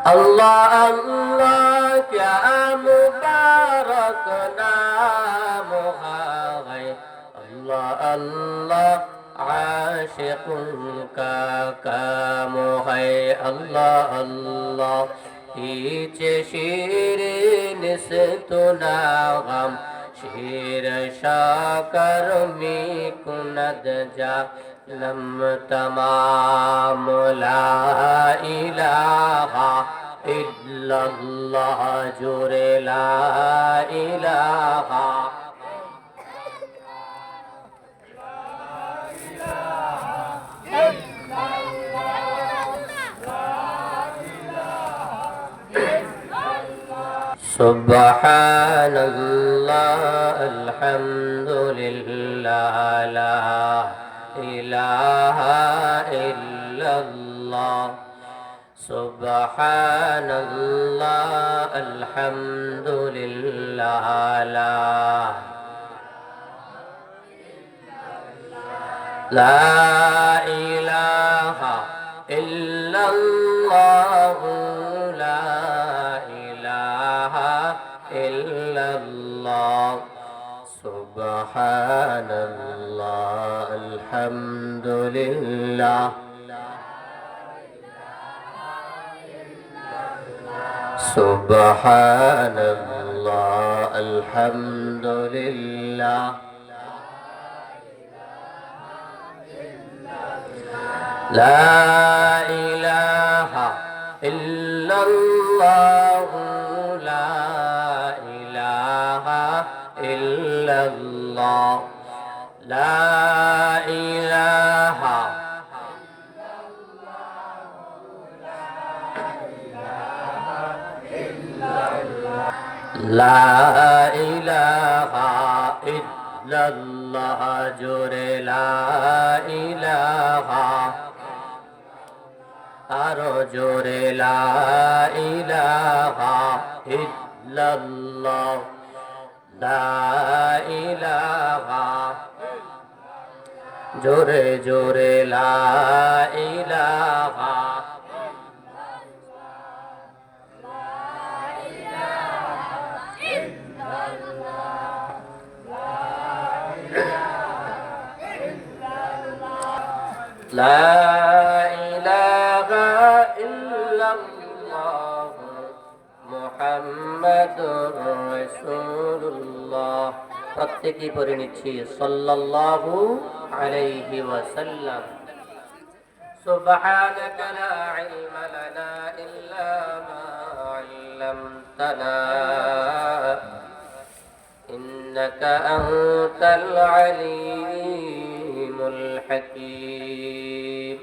अल्लाह अल्लाह क्या मुबारक नाम है। अल्लाह अल्लाह आशिकुल का काम है। अल्लाह अल्लाह पीछे शीरीन से तो नागम शीर शाकर मी कुनद जा लम तमाम ला इलाहा इल्लल्लाह जुरे ला इलाहा सुब्हानल्लाह अल्हम्दुलिल्लाह ला इलाहा इल्लल्लाह सुब्हानल्लाह अल्हम्दुलिल्लाह ला इलाहा इल्लल्लाह ला इलाहा इल्लल्लाह सुब्हानल्लाह अल्हम्दुलिल्लाह सुब्हानल्लाह अल्हम्दुलिल्लाह ला इलाहा इल्लल्लाह ला इलाहा इल्लल्लाह ला इलाहा ला इलाहा इल्लल्लाह जोरे ला इलाहा आरो जोरे ला इलाहा इल्लल्लाह ला इलाहा जोरे जोरे ला इलाहा ला इलाहा इल्लल्लाह मुहम्मदुर রাসূলুল্লাহ। প্রত্যেকই পড়ে নিচ্ছি সাল্লাল্লাহু আলাইহি ওয়াসাল্লাম। সুবহানাকা লা ইলমা লানা ইল্লা মা 'আল্লামতানা ইন্নাকা আনতাল আলীমুল হাকীম।